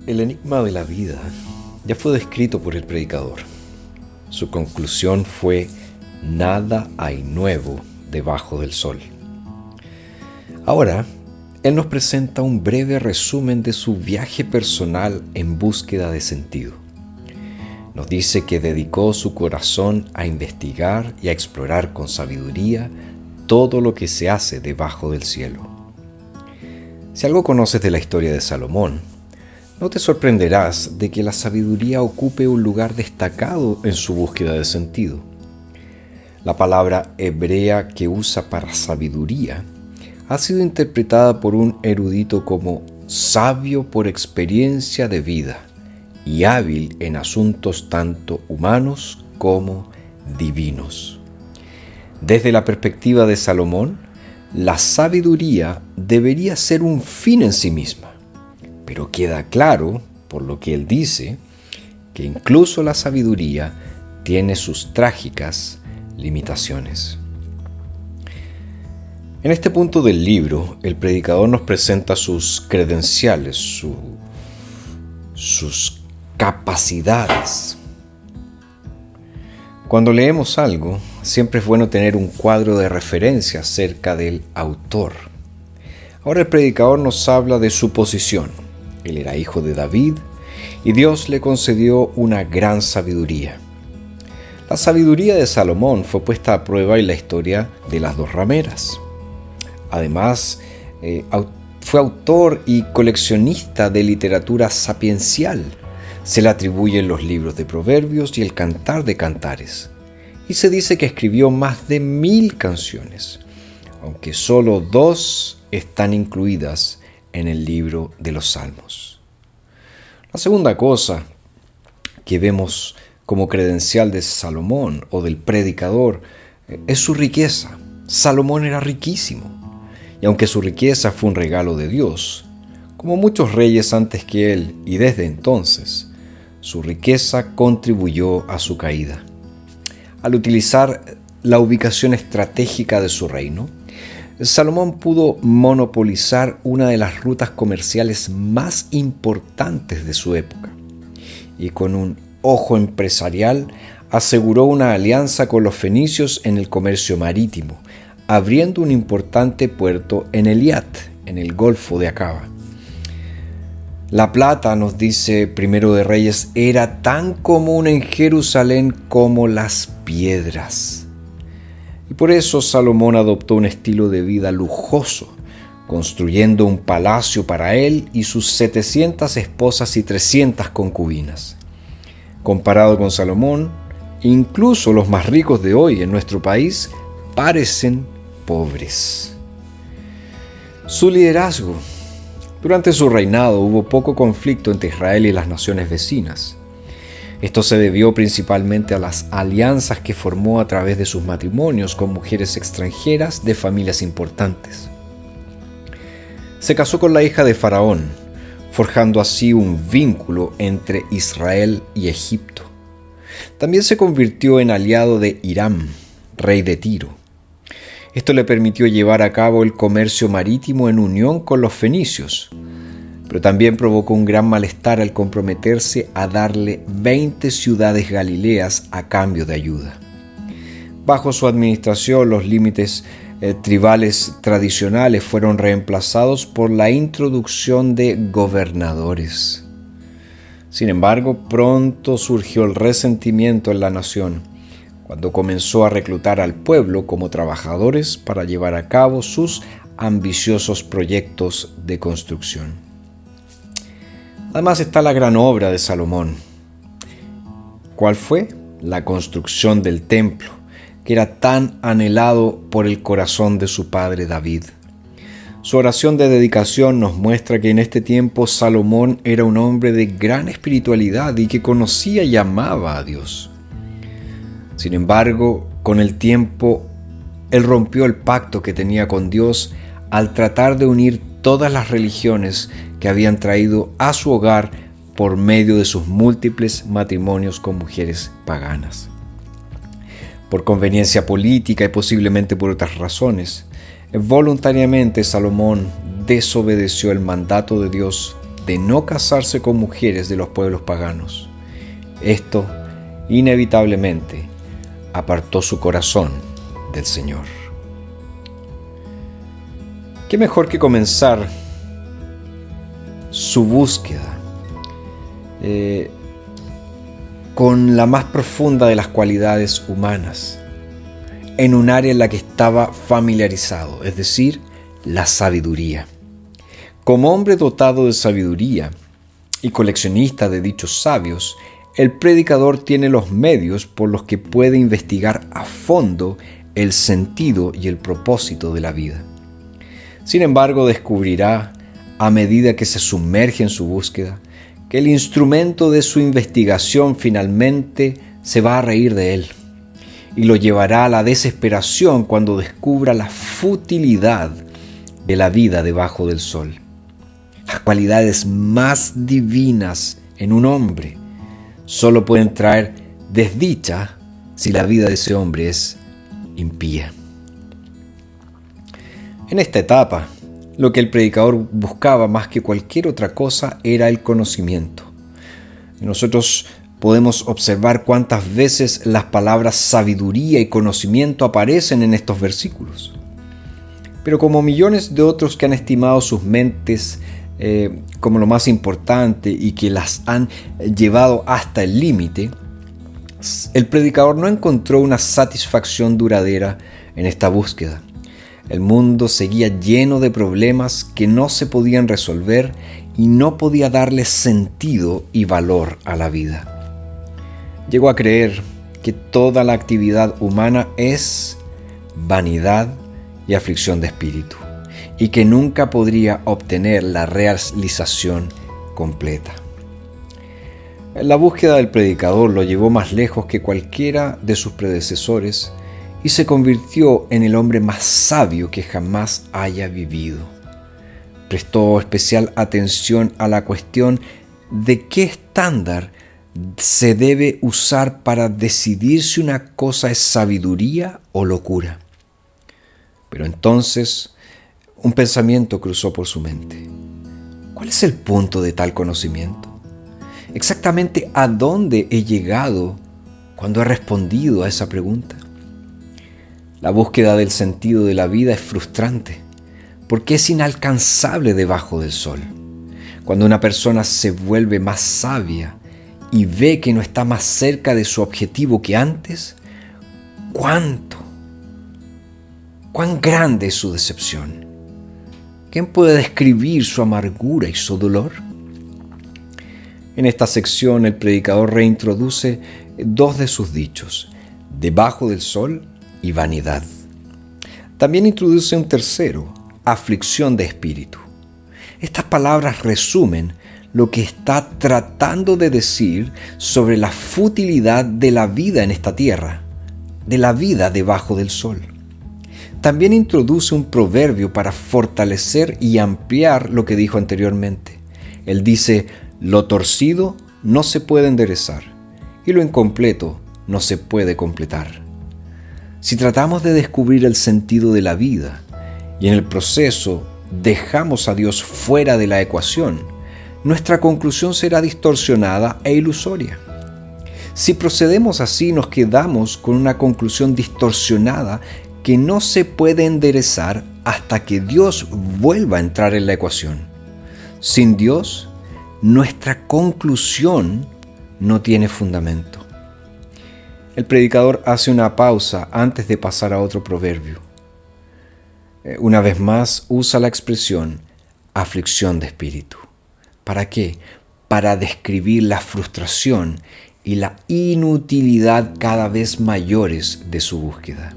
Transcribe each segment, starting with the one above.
El enigma de la vida ya fue descrito por el predicador. Su conclusión fue: nada hay nuevo debajo del sol. Ahora, él nos presenta un breve resumen de su viaje personal en búsqueda de sentido. Nos dice que dedicó su corazón a investigar y a explorar con sabiduría todo lo que se hace debajo del cielo. Si algo conoces de la historia de Salomón, no te sorprenderás de que la sabiduría ocupe un lugar destacado en su búsqueda de sentido. La palabra hebrea que usa para sabiduría ha sido interpretada por un erudito como sabio por experiencia de vida y hábil en asuntos tanto humanos como divinos. Desde la perspectiva de Salomón, la sabiduría debería ser un fin en sí misma, pero queda claro, por lo que él dice, que incluso la sabiduría tiene sus trágicas limitaciones. En este punto del libro, el predicador nos presenta sus credenciales, sus capacidades. Cuando leemos algo, siempre es bueno tener un cuadro de referencia acerca del autor. Ahora el predicador nos habla de su posición. Él era hijo de David y Dios le concedió una gran sabiduría. La sabiduría de Salomón fue puesta a prueba en la historia de las dos rameras. Además, fue autor y coleccionista de literatura sapiencial. Se le atribuyen los libros de Proverbios y el Cantar de Cantares. Y se dice que escribió más de 1000 canciones, aunque solo 2 están incluidas en el libro de los Salmos. La segunda cosa que vemos como credencial de Salomón o del predicador es su riqueza. Salomón era riquísimo. Y aunque su riqueza fue un regalo de Dios, como muchos reyes antes que él y desde entonces, su riqueza contribuyó a su caída. Al utilizar la ubicación estratégica de su reino, Salomón pudo monopolizar una de las rutas comerciales más importantes de su época y con un ojo empresarial aseguró una alianza con los fenicios en el comercio marítimo, abriendo un importante puerto en Eliat, en el Golfo de Acaba. La plata, nos dice Primero de Reyes, era tan común en Jerusalén como las piedras. Y por eso Salomón adoptó un estilo de vida lujoso, construyendo un palacio para él y sus 700 esposas y 300 concubinas. Comparado con Salomón, incluso los más ricos de hoy en nuestro país parecen pobres. Su liderazgo. Durante su reinado hubo poco conflicto entre Israel y las naciones vecinas. Esto se debió principalmente a las alianzas que formó a través de sus matrimonios con mujeres extranjeras de familias importantes. Se casó con la hija de Faraón, forjando así un vínculo entre Israel y Egipto. También se convirtió en aliado de Hiram, rey de Tiro. Esto le permitió llevar a cabo el comercio marítimo en unión con los fenicios, pero también provocó un gran malestar al comprometerse a darle 20 ciudades galileas a cambio de ayuda. Bajo su administración, los límites tribales tradicionales fueron reemplazados por la introducción de gobernadores. Sin embargo, pronto surgió el resentimiento en la nación, cuando comenzó a reclutar al pueblo como trabajadores para llevar a cabo sus ambiciosos proyectos de construcción. Además está la gran obra de Salomón. ¿Cuál fue? La construcción del templo, que era tan anhelado por el corazón de su padre David. Su oración de dedicación nos muestra que en este tiempo Salomón era un hombre de gran espiritualidad y que conocía y amaba a Dios. Sin embargo, con el tiempo, él rompió el pacto que tenía con Dios al tratar de unir todas las religiones que habían traído a su hogar por medio de sus múltiples matrimonios con mujeres paganas. Por conveniencia política y posiblemente por otras razones, voluntariamente Salomón desobedeció el mandato de Dios de no casarse con mujeres de los pueblos paganos. Esto, inevitablemente, apartó su corazón del Señor. ¿Qué mejor que comenzar su búsqueda con la más profunda de las cualidades humanas, en un área en la que estaba familiarizado, es decir, la sabiduría? Como hombre dotado de sabiduría y coleccionista de dichos sabios, el predicador tiene los medios por los que puede investigar a fondo el sentido y el propósito de la vida. Sin embargo, descubrirá, a medida que se sumerge en su búsqueda, que el instrumento de su investigación finalmente se va a reír de él y lo llevará a la desesperación cuando descubra la futilidad de la vida debajo del sol. Las cualidades más divinas en un hombre solo pueden traer desdicha si la vida de ese hombre es impía. En esta etapa, lo que el predicador buscaba más que cualquier otra cosa era el conocimiento. Nosotros podemos observar cuántas veces las palabras sabiduría y conocimiento aparecen en estos versículos. Pero como millones de otros que han estimado sus mentes como lo más importante y que las han llevado hasta el límite, el predicador no encontró una satisfacción duradera en esta búsqueda. El mundo seguía lleno de problemas que no se podían resolver y no podía darle sentido y valor a la vida. Llegó a creer que toda la actividad humana es vanidad y aflicción de espíritu, y que nunca podría obtener la realización completa. La búsqueda del predicador lo llevó más lejos que cualquiera de sus predecesores y se convirtió en el hombre más sabio que jamás haya vivido. Prestó especial atención a la cuestión de qué estándar se debe usar para decidir si una cosa es sabiduría o locura. Pero entonces un pensamiento cruzó por su mente. ¿Cuál es el punto de tal conocimiento? ¿Exactamente a dónde he llegado cuando he respondido a esa pregunta? La búsqueda del sentido de la vida es frustrante porque es inalcanzable debajo del sol. Cuando una persona se vuelve más sabia y ve que no está más cerca de su objetivo que antes, ¿cuán grande es su decepción? ¿Quién puede describir su amargura y su dolor? En esta sección el predicador reintroduce dos de sus dichos, debajo del sol y vanidad. También introduce un tercero, aflicción de espíritu. Estas palabras resumen lo que está tratando de decir sobre la futilidad de la vida en esta tierra, de la vida debajo del sol. También introduce un proverbio para fortalecer y ampliar lo que dijo anteriormente. Él dice, lo torcido no se puede enderezar y lo incompleto no se puede completar. Si tratamos de descubrir el sentido de la vida y en el proceso dejamos a Dios fuera de la ecuación, nuestra conclusión será distorsionada e ilusoria. Si procedemos así, nos quedamos con una conclusión distorsionada que no se puede enderezar hasta que Dios vuelva a entrar en la ecuación. Sin Dios, nuestra conclusión no tiene fundamento. El predicador hace una pausa antes de pasar a otro proverbio. Una vez más usa la expresión aflicción de espíritu. ¿Para qué? Para describir la frustración y la inutilidad cada vez mayores de su búsqueda.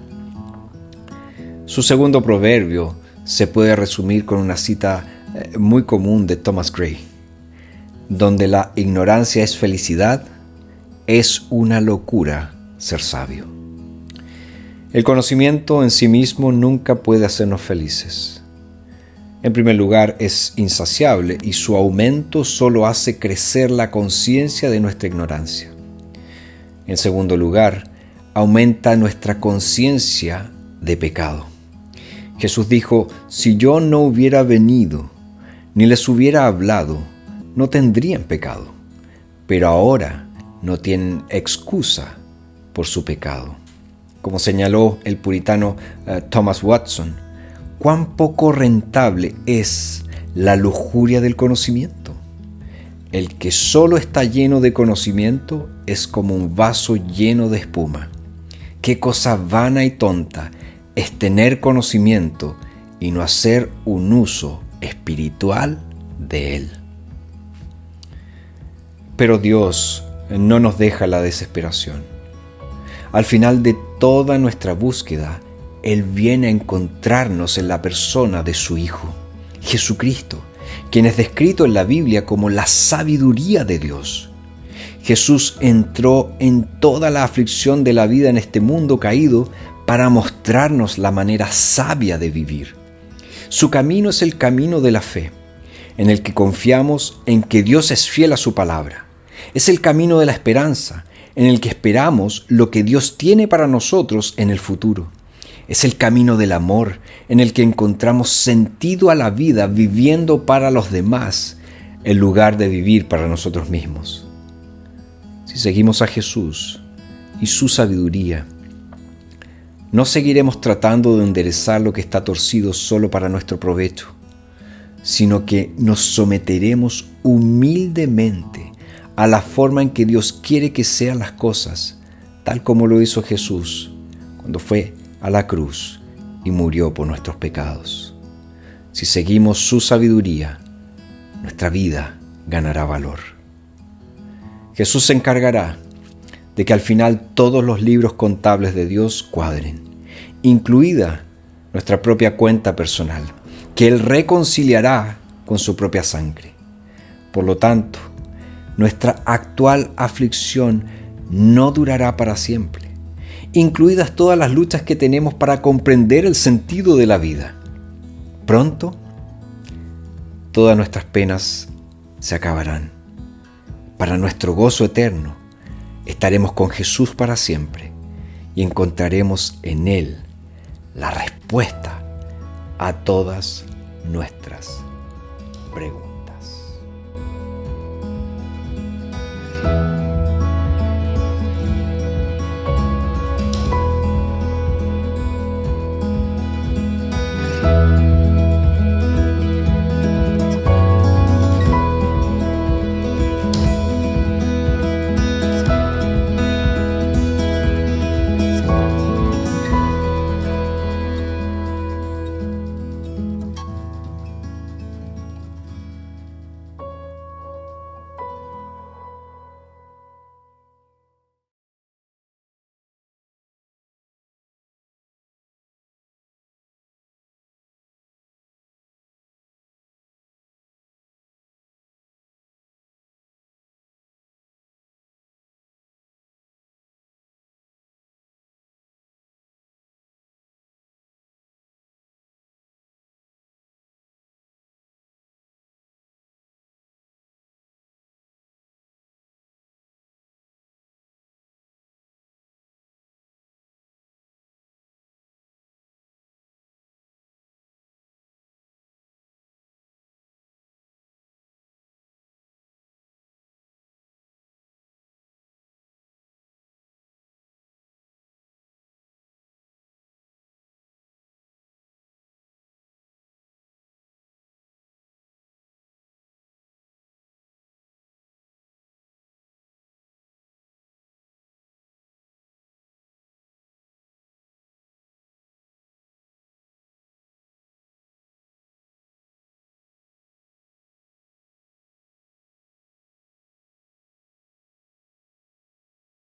Su segundo proverbio se puede resumir con una cita muy común de Thomas Gray, donde la ignorancia es felicidad, es una locura ser sabio. El conocimiento en sí mismo nunca puede hacernos felices. En primer lugar, es insaciable y su aumento solo hace crecer la conciencia de nuestra ignorancia. En segundo lugar, aumenta nuestra conciencia de pecado. Jesús dijo, si yo no hubiera venido, ni les hubiera hablado, no tendrían pecado, pero ahora no tienen excusa por su pecado. Como señaló el puritano Thomas Watson, cuán poco rentable es la lujuria del conocimiento. El que solo está lleno de conocimiento es como un vaso lleno de espuma. Qué cosa vana y tonta es tener conocimiento y no hacer un uso espiritual de él. Pero Dios no nos deja la desesperación. Al final de toda nuestra búsqueda, Él viene a encontrarnos en la persona de su Hijo, Jesucristo, quien es descrito en la Biblia como la sabiduría de Dios. Jesús entró en toda la aflicción de la vida en este mundo caído para mostrarnos la manera sabia de vivir. Su camino es el camino de la fe, en el que confiamos en que Dios es fiel a su palabra. Es el camino de la esperanza, en el que esperamos lo que Dios tiene para nosotros en el futuro. Es el camino del amor, en el que encontramos sentido a la vida viviendo para los demás, en lugar de vivir para nosotros mismos. Si seguimos a Jesús y su sabiduría, no seguiremos tratando de enderezar lo que está torcido solo para nuestro provecho, sino que nos someteremos humildemente a la forma en que Dios quiere que sean las cosas, tal como lo hizo Jesús cuando fue a la cruz y murió por nuestros pecados. Si seguimos su sabiduría, nuestra vida ganará valor. Jesús se encargará de que al final todos los libros contables de Dios cuadren, incluida nuestra propia cuenta personal, que Él reconciliará con su propia sangre. Por lo tanto, nuestra actual aflicción no durará para siempre, incluidas todas las luchas que tenemos para comprender el sentido de la vida. Pronto, todas nuestras penas se acabarán. Para nuestro gozo eterno, estaremos con Jesús para siempre y encontraremos en Él la respuesta a todas nuestras preguntas.